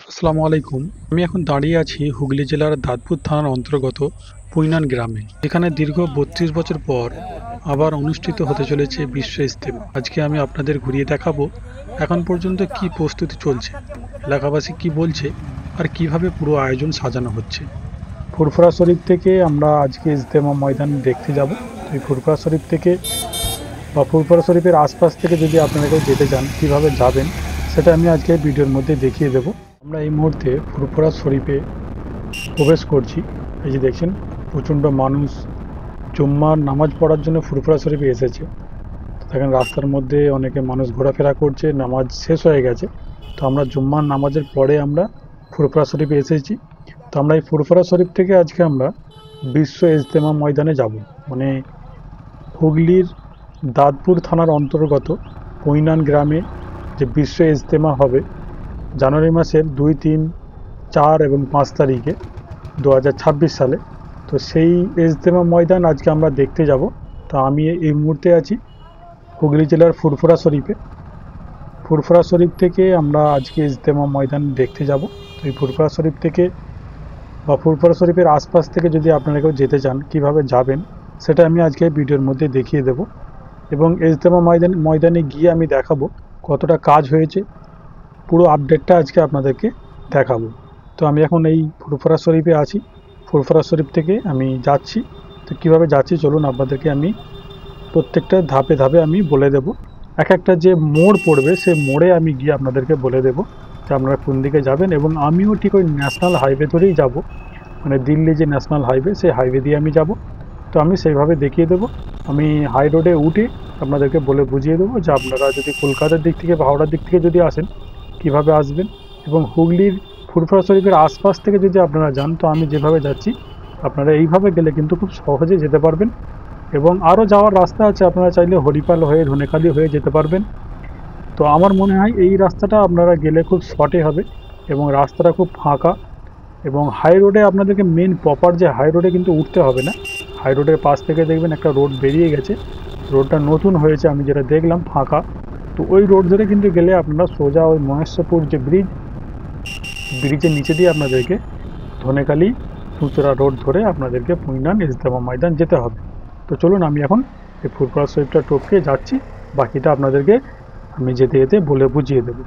আসসালামু আলাইকুম। আমি এখন দাঁড়িয়ে আছি হুগলি জেলার দাঁতপুর থানার অন্তর্গত পুইনান গ্রামে, যেখানে দীর্ঘ ৩২ বছর পর আবার অনুষ্ঠিত হতে চলেছে বিশ্ব ইজতেমা। আজকে আমি আপনাদের ঘুরিয়ে দেখাবো এখন পর্যন্ত কি প্রস্তুতি চলছে, এলাকাবাসী কি বলছে, আর কিভাবে পুরো আয়োজন সাজানো হচ্ছে। ফুরফুরা শরীফ থেকে আমরা আজকে ইজতেমা ময়দান দেখতে যাব। এই ফুরফুরা শরীফ থেকে বা ফুরফুরা শরীফের আশপাশ থেকে যদি আপনারা কেউ যেতে চান, কিভাবে যাবেন সেটা আমি আজকে ভিডিওর মধ্যে দেখিয়ে দেব। আমরা এই মুহূর্তে ফুরফুরা শরীফে প্রবেশ করছি। এই যে দেখছেন, প্রচণ্ড মানুষ জুম্মার নামাজ পড়ার জন্য ফুরফুরা শরীফে এসেছে। দেখেন রাস্তার মধ্যে অনেকে মানুষ ঘোরাফেরা করছে, নামাজ শেষ হয়ে গেছে। তো আমরা জুম্মার নামাজের পরে আমরা ফুরফুরা শরীফে এসেছি। তো আমরা এই ফুরফুরা শরীফ থেকে আজকে আমরা বিশ্ব ইজতেমা ময়দানে যাব। মানে হুগলির দাঁতপুর থানার অন্তর্গত পৈনান গ্রামে যে বিশ্ব ইজতেমা হবে জানুয়ারি মাসের ২, ৩, ৪ এবং ৫ তারিখে ২০২৬ সালে। তো সেই ইজতেমা ময়দান আজকে আমরা দেখতে যাব। তো আমি এই মুহূর্তে আছি হুগলি জেলার ফুরফুরা শরীফে। ফুরফুরা শরীফ থেকে আমরা আজকে ইজতেমা ময়দান দেখতে যাব। তো এই ফুরফুরা শরীফ থেকে বা ফুরফুরা শরীফের আশপাশ থেকে যদি আপনারা কেউ যেতে চান, কিভাবে যাবেন সেটা আমি আজকে ভিডিওর মধ্যে দেখিয়ে দেব। এবং ইজতেমা ময়দানে গিয়ে আমি দেখাবো কতটা কাজ হয়েছে, পুরো আপডেটটা আজকে আপনাদেরকে দেখাবো। তো আমি এখন এই ফুরফুরা শরীফে আছি। ফুরফুরা শরীফ থেকে আমি যাচ্ছি। তো কীভাবে যাচ্ছি চলুন আপনাদেরকে আমি প্রত্যেকটা ধাপে ধাপে আমি বলে দেব। এক একটা যে মোড় পড়বে সেই মোড়ে আমি গিয়ে আপনাদেরকে বলে দেব যে আপনারা কোন দিকে যাবেন। এবং আমিও ঠিক ওই ন্যাশনাল হাইওয়ে ধরেই যাব, মানে দিল্লি যে ন্যাশনাল হাইওয়ে সেই হাইওয়ে দিয়ে আমি যাব। তো আমি সেইভাবে দেখিয়ে দেবো। আমি হাই রোডে উঠে আপনাদেরকে বলে বুঝিয়ে দেবো যে আপনারা যদি কলকাতার দিক থেকে বা হাওড়ার দিক থেকে যদি আসেন কিভাবে আসবেন। এবং হুগলির ফুরফুরা শরীফের আশপাশ থেকে যদি আপনারা যান, তো আমি যেভাবে যাচ্ছি আপনারা এইভাবে গেলে কিন্তু খুব সহজে যেতে পারবেন। এবং আরও যাওয়ার রাস্তা আছে, আপনারা চাইলে হরিপাল হয়ে ধনেখালি হয়ে যেতে পারবেন। তো আমার মনে হয় এই রাস্তাটা আপনারা গেলে খুব শর্টে হবে এবং রাস্তাটা খুব ফাঁকা। এবং হাই রোডে আপনাদেরকে মেন প্রপার যে হাই রোডে কিন্তু উঠতে হবে না। হাই রোডের পাশ থেকে দেখবেন একটা রোড বেরিয়ে গেছে, রোডটা নতুন হয়েছে আমি যেটা দেখলাম ফাঁকা। তো ওই রোড ধরে কিন্তু গেলে আপনারা সোজা ওই মহেশ্বরপুর যে ব্রিজের নিচে দিয়ে আপনাদেরকে ধনেখালি চুঁচুড়া রোড ধরে আপনাদেরকে পুইনান ইজতেমা ময়দান যেতে হবে। তো চলুন আমি এখন এই ফুরফুরা শরীফটা টপকে যাচ্ছি, বাকিটা আপনাদেরকে আমি যেতে যেতে বলে বুঝিয়ে দেবো।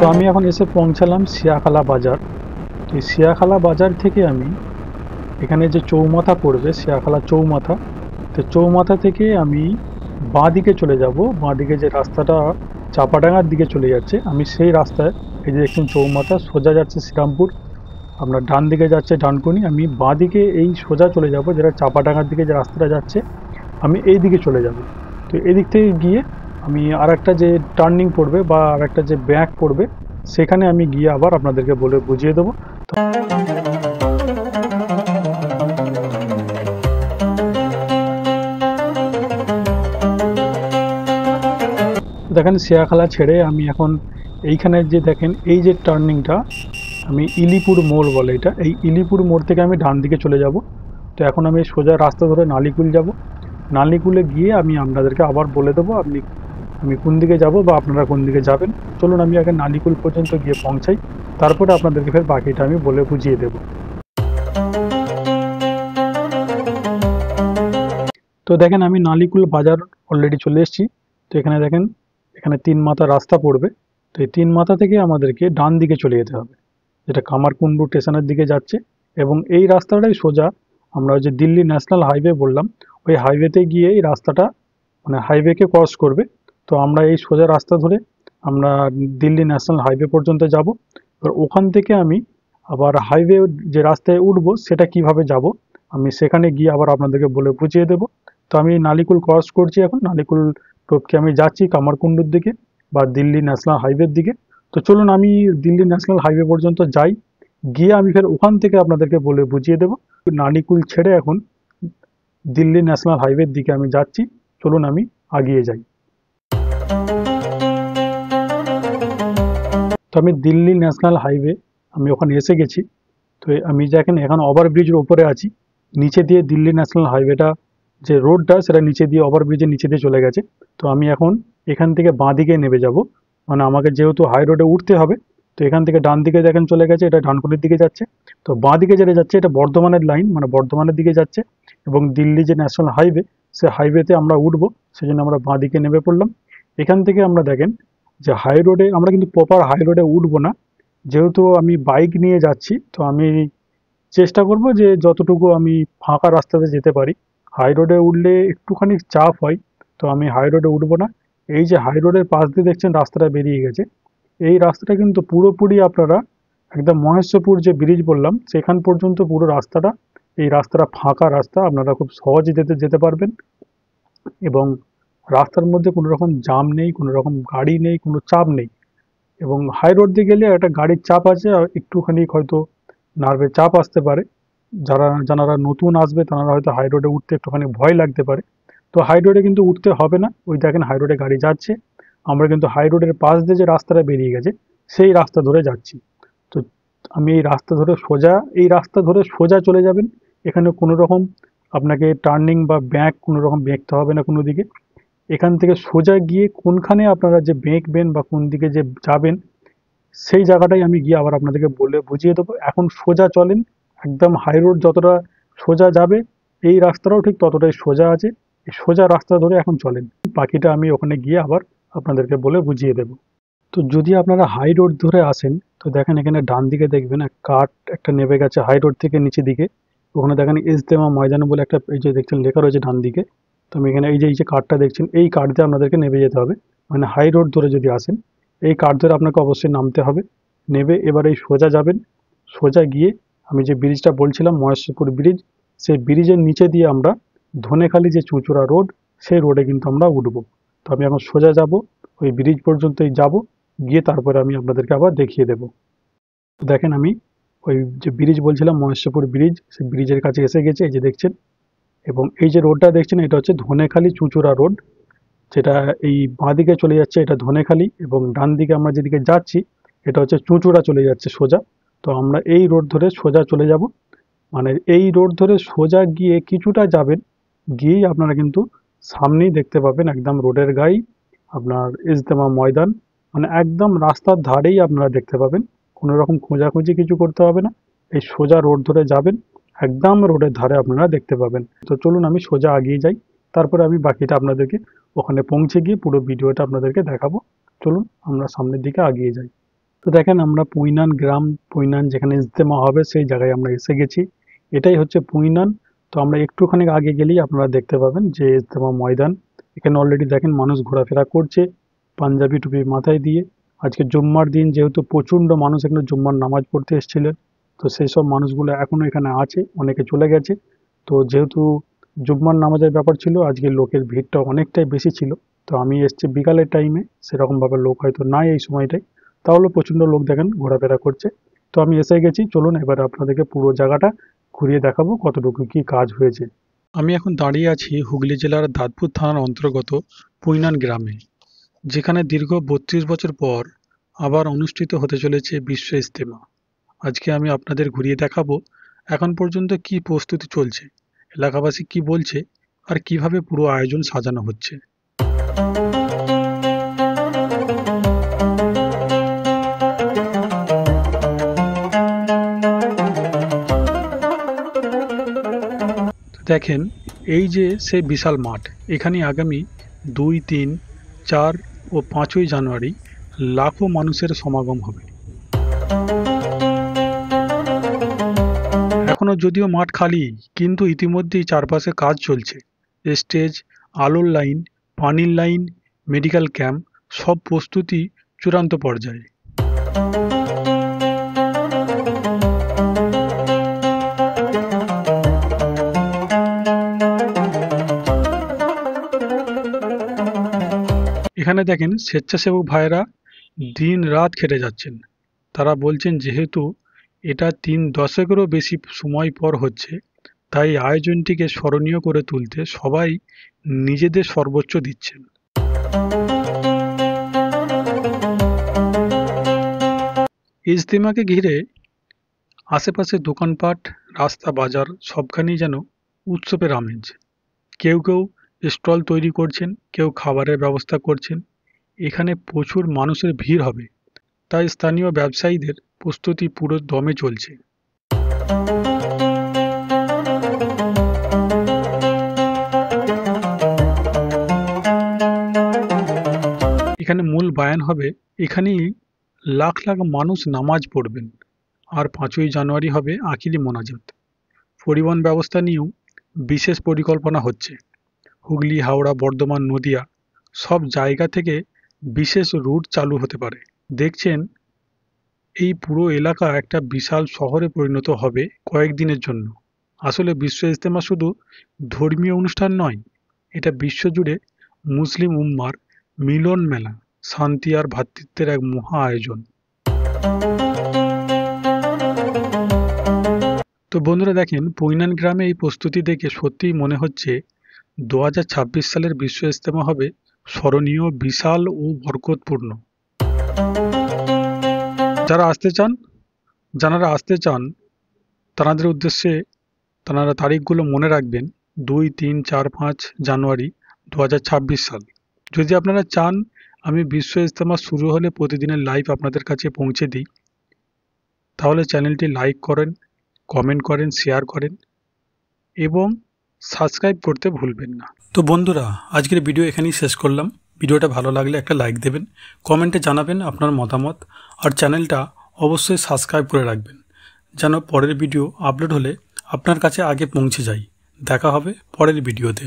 তো আমি এখন এসে পৌঁছালাম সিয়াখালা বাজার। তো এই সিয়াখালা বাজার থেকে আমি এখানে যে চৌমাথা পড়বে সিয়াখালা চৌমাথা, তো চৌমাথা থেকে আমি বাঁ দিকে চলে যাব। বাঁ দিকে যে রাস্তাটা চাপাডাঙ্গার দিকে চলে যাচ্ছে, আমি সেই রাস্তায়, এই যে দেখছেন চৌমাথা সোজা যাচ্ছে শ্রীরামপুর, আপনার ডান দিকে যাচ্ছে ডানকুনি, আমি বাঁ দিকে এই সোজা চলে যাব, যেটা চাপাডাঙ্গার দিকে যে রাস্তাটা যাচ্ছে আমি এই দিকে চলে যাব। তো এদিক থেকে গিয়ে আমি আর একটা যে টার্নিং পড়বে বা আর একটা যে ব্যাক পড়বে সেখানে আমি গিয়ে আবার আপনাদেরকে বলে বুঝিয়ে দেবো। দেখেন সিয়াখালা ছেড়ে আমি এখন এইখানে যে দেখেন এই যে টার্নিংটা, আমি ইলিপুর মোড় বলে এটা, এই ইলিপুর মোড় থেকে আমি ডান দিকে চলে যাব। তো এখন আমি সোজা রাস্তা ধরে নালিকুল যাব। নালিকুলে গিয়ে আমি আপনাদেরকে আবার বলে দেবো আমি কোন দিকে যাব বা আপনারা কোন দিকে যাবেন। চলুন আমি আগে নালিকুল পর্যন্ত গিয়ে পৌঁছাই, তারপরে আপনাদেরকে ফের বাকিটা আমি বলে বুঝিয়ে দেব। তো দেখেন আমি নালিকুল বাজার অলরেডি চলে এসেছি। তো এখানে দেখেন, এখানে ৩ মাথা রাস্তা পড়বে। তো এই ৩ মাথা থেকে আমাদেরকে ডান দিকে চলে যেতে হবে, যেটা কামারকুণ্ডু স্টেশনের দিকে যাচ্ছে। এবং এই রাস্তাটাই সোজা আমরা যে দিল্লি ন্যাশনাল হাইওয়ে বললাম, ওই হাইওয়েতে গিয়ে এই রাস্তাটা মানে হাইওয়েকে ক্রস করবে। তো আমরা এই সোজা রাস্তা ধরে আমরা দিল্লি ন্যাশনাল হাইওয়ে পর্যন্ত যাব। এবার ওখান থেকে আমি আবার হাইওয়ে যে রাস্তায় উঠবো সেটা কিভাবে যাব আমি সেখানে গিয়ে আবার আপনাদেরকে বলে বুঝিয়ে দেব। তো আমি নালিকুল ক্রস করছি, এখন নালিকুল টপকে আমি যাচ্ছি কামারকুণ্ডুর দিকে বা দিল্লি ন্যাশনাল হাইওয়ের দিকে। তো চলুন আমি দিল্লি ন্যাশনাল হাইওয়ে পর্যন্ত যাই, গিয়ে আমি ফের ওখান থেকে আপনাদেরকে বলে বুঝিয়ে দেব। নালিকুল ছেড়ে এখন দিল্লি ন্যাশনাল হাইওয়ের দিকে আমি যাচ্ছি, চলুন আমি আগিয়ে যাই। তো আমি দিল্লি ন্যাশনাল হাইওয়ে আমি ওখানে এসে গেছি। তো আমি দেখেন এখন ওভারব্রিজের উপরে আছি, নিচে দিয়ে দিল্লি ন্যাশনাল হাইওয়েটা যে রোডটা সেটা নিচে দিয়ে ওভারব্রিজের নিচে দিয়ে চলে গেছে। তো আমি এখন এখান থেকে বাঁ দিকে নেমে যাব, মানে আমাকে যেহেতু হাই রোডে উঠতে হবে, তো এখান থেকে ডান দিকে দেখেন চলে গেছে, এটা ডানকুনির দিকে যাচ্ছে। তো বাঁ দিকে যেটা যাচ্ছে এটা বর্ধমানের লাইন, মানে বর্ধমানের দিকে যাচ্ছে, এবং দিল্লি যে ন্যাশনাল হাইওয়ে, সে হাইওয়েতে আমরা উঠবো, সেই জন্য আমরা বাঁ দিকে নেমে পড়লাম। এখান থেকে আমরা দেখেন যে হাই রোডে আমরা কিন্তু প্রপার হাই রোডে উঠবো না, যেহেতু আমি বাইক নিয়ে যাচ্ছি, তো আমি চেষ্টা করব যে যতটুকু আমি ফাঁকা রাস্তাতে যেতে পারি। হাই রোডে উঠলে একটুখানি চাপ হয়, তো আমি হাই রোডে উঠবো না। এই যে হাই রোডের পাশ দিয়ে দেখছেন রাস্তাটা বেরিয়ে গেছে, এই রাস্তাটা কিন্তু পুরোপুরি আপনারা একদম মহেশপুর যে ব্রিজ বললাম সেখান পর্যন্ত পুরো রাস্তাটা, এই রাস্তাটা ফাঁকা রাস্তা, আপনারা খুব সহজে যেতে যেতে পারবেন। এবং রাস্তার মধ্যে কোনো রকম জ্যাম নেই, কোনো রকম গাড়ি নেই, কোনো চাপ নেই। এবং হাই রোড দিয়ে গেলে একটা গাড়ির চাপ আছে, আর একটুখানি হয়তো নার্ভের চাপ আসতে পারে। যারা নতুন আসবে তারা হয়তো হাই রোডে উঠতে একটুখানি ভয় লাগতে পারে। তো হাই রোডে কিন্তু উঠতে হবে না, ওই দেখেন হাই রোডে গাড়ি যাচ্ছে, আমরা কিন্তু হাই রোডের পাশ দিয়ে যে রাস্তাটা বেরিয়ে গেছে সেই রাস্তা ধরে যাচ্ছি। তো আমি এই রাস্তা ধরে সোজা চলে যাবেন। এখানে কোনো রকম আপনাকে টার্নিং বা ব্যাক কোনো রকম বেঁকতে হবে না কোনো দিকে। এখান থেকে সোজা গিয়ে কোনখানে আপনারা যে বেঁকবেন বা কোন দিকে যে যাবেন, সেই জায়গাটাই আমি গিয়ে আবার আপনাদেরকে বলে বুঝিয়ে দেবো। এখন সোজা চলেন, একদম হাই রোড যতটা সোজা যাবে এই রাস্তাটাও ঠিক ততটাই সোজা আছে, এই সোজা রাস্তা ধরে এখন চলেন। বাকিটা আমি ওখানে গিয়ে আবার আপনাদেরকে বলে বুঝিয়ে দেবো। তো যদি আপনারা হাই রোড ধরে আসেন, তো দেখেন এখানে ডান দিকে দেখবেন কাঠ একটা নেমে গেছে হাই রোড থেকে নিচে দিকে। ওখানে দেখেন ইজতেমা ময়দান বলে একটা, এই যে দেখছেন লেখা রয়েছে ডান দিকে। তো আমি এখানে এই যে কাঠটা দেখছেন, এই কাঠ দিয়ে আপনাদেরকে নেমে যেতে হবে। মানে হাই রোড ধরে যদি আসেন এই কাঠ ধরে আপনাকে অবশ্যই নামতে হবে। নেবে এবার এই সোজা যাবেন, সোজা গিয়ে আমি যে ব্রিজটা বলছিলাম মহেশপুর ব্রিজ, সেই ব্রিজের নিচে দিয়ে আমরা ধনেখালি যে চুঁচুড়া রোড, সেই রোডে কিন্তু আমরা উঠবো। তো আমি এখন সোজা যাব, ওই ব্রিজ পর্যন্তই যাব, গিয়ে তারপরে আমি আপনাদেরকে আবার দেখিয়ে দেব। তো দেখেন আমি ওই যে ব্রিজ বলছিলাম মহেশপুর ব্রিজ, সেই ব্রিজের কাছে এসে গেছে, এই যে দেখছেন। এবং এই যে রোডটা দেখছেন এটা হচ্ছে ধনেখালি চুঁচুড়া রোড, যেটা এই বাঁ দিকে চলে যাচ্ছে এটা ধনেখালি, এবং ডান দিকে আমরা যেদিকে যাচ্ছি এটা হচ্ছে চুঁচুড়া চলে যাচ্ছে সোজা। তো আমরা এই রোড ধরে সোজা চলে যাব, মানে এই রোড ধরে সোজা গিয়ে কিছুটা যাবেন, গিয়েই আপনারা কিন্তু সামনেই দেখতে পাবেন একদম রোডের গায়ে আপনার ইজতেমা ময়দান, মানে একদম রাস্তার ধারেই আপনারা দেখতে পাবেন। কোনো রকম খোঁজাখুঁজি কিছু করতে হবে না, এই সোজা রোড ধরে যাবেন, একদম রোডের ধারে আপনারা দেখতে পাবেন। তো চলুন আমি সোজা এগিয়ে যাই, তারপরে আমি বাকিটা আপনাদেরকে ওখানে পৌঁছে গিয়ে পুরো ভিডিওটা আপনাদেরকে দেখাবো। চলুন আমরা সামনের দিকে এগিয়ে যাই। তো দেখেন আমরা পুইনান গ্রাম, পুইনান যেখানে ইজতেমা হবে সেই জায়গায় আমরা এসে গেছি। এটাই হচ্ছে পুইনান। তো আমরা একটুখানি আগে গেলেই আপনারা দেখতে পাবেন যে ইজতেমা ময়দান। এখানে অলরেডি দেখেন মানুষ ঘোরাফেরা করছে পাঞ্জাবি টুপি মাথায় দিয়ে। আজকে জুম্মার দিন, যেহেতু প্রচণ্ড মানুষ এখানে জুম্মার নামাজ পড়তে এসেছিলেন, তো সেই সব মানুষগুলো এখনও এখানে আছে, অনেকে চলে গেছে। তো যেহেতু জুম্মার নামাজের ব্যাপার ছিল, আজকে লোকের ভিড়টা অনেকটাই বেশি ছিল। তো আমি এসেছি বিকালের টাইমে, সেরকমভাবে লোক হয়তো নাই এই সময়টায়, তাহলে প্রচণ্ড লোক দেখেন ঘোরাফেরা করছে। তো আমি এসে গেছি, চলুন এবার আপনাদেরকে পুরো জায়গাটা ঘুরিয়ে দেখাবো কতটুকু কি কাজ হয়েছে। আমি এখন দাঁড়িয়ে আছি হুগলি জেলার দাঁতপুর থানার অন্তর্গত পুইনান গ্রামে, যেখানে দীর্ঘ ৩২ বছর পর আবার অনুষ্ঠিত হতে চলেছে বিশ্ব ইজতেমা। আজকে আমি আপনাদের ঘুরিয়ে দেখাবো এখন পর্যন্ত কি প্রস্তুতি চলছে, এলাকাবাসী কি বলছে, আর কিভাবে পুরো আয়োজন সাজানো হচ্ছে। দেখেন এই যে সেই বিশাল মাঠ, এখানে আগামী ২, ৩, ৪ ও ৫ই জানুয়ারি লাখো মানুষের সমাগম হবে। এখনো যদিও মাঠ খালি, কিন্তু ইতিমধ্যেই চারপাশে কাজ চলছে। স্টেজ, আলোর লাইন, পানির লাইন, মেডিকেল ক্যাম্প, সব প্রস্তুতি চূড়ান্ত পর্যায়ে। এখানে দেখেন স্বেচ্ছাসেবক ভাইয়েরা দিন রাত খেটে যাচ্ছেন। তারা বলছেন যেহেতু এটা ৩ দশকেরও বেশি সময় পর হচ্ছে, তাই আয়োজনটিকে স্মরণীয় করে তুলতে সবাই নিজেদের সর্বোচ্চ দিচ্ছেন। ইজতেমাকে ঘিরে আশেপাশে দোকানপাট, রাস্তা, বাজার সবখানেই যেন উৎসবের আমেজ। কেউ কেউ স্টল তৈরি করছেন, কেউ খাবারের ব্যবস্থা করছেন। এখানে প্রচুর মানুষের ভিড় হবে, তাই স্থানীয় ব্যবসায়ীদের প্রস্তুতি পুরো দমে চলছে। এখানে মূল বায়ান হবে, এখানেই লাখ লাখ মানুষ নামাজ পড়বেন। আর 5ই জানুয়ারি হবে আকিলি মোনাজাত। পরিবহন ব্যবস্থা নিয়েও বিশেষ পরিকল্পনা হচ্ছে। হুগলি, হাওড়া, বর্ধমান, নদিয়া সব জায়গা থেকে বিশেষ রুট চালু হতে পারে। দেখছেন, এই পুরো এলাকা একটা বিশাল শহরে পরিণত হবে কয়েকদিনের জন্য। আসলে বিশ্ব ইজতেমা শুধু ধর্মীয় অনুষ্ঠান নয়, এটা বিশ্বজুড়ে মুসলিম উম্মার মিলন মেলা, শান্তি আর ভ্রাতৃত্বের এক মহা আয়োজন। তো বন্ধুরা দেখেন, পৈনান গ্রামে এই প্রস্তুতি দেখে সত্যিই মনে হচ্ছে 2026 সালের বিশ্ব ইজতেমা হবে স্মরণীয়, বিশাল ও বরকতপূর্ণ। যারা আসতে চান তাদের উদ্দেশ্যে তারা তারিখগুলো মনে রাখবেন, 2, 3, 4, 5 জানুয়ারি 2026 সাল। যদি আপনারা চান আমি বিশ্ব ইজতেমা শুরু হলে প্রতিদিনের লাইভ আপনাদের কাছে পৌঁছে দিই, তাহলে চ্যানেলটি লাইক করেন, কমেন্ট করেন, শেয়ার করেন এবং সাবস্ক্রাইব করতে ভুলবেন না। তো বন্ধুরা, আজকের ভিডিও এখানেই শেষ করলাম। ভিডিওটা ভালো লাগলে একটা লাইক দেবেন, কমেন্টে জানাবেন আপনার মতামত, আর চ্যানেলটা অবশ্যই সাবস্ক্রাইব করে রাখবেন যেন পরের ভিডিও আপলোড হলে আপনার কাছে আগে পৌঁছে যায়। দেখা হবে পরের ভিডিওতে।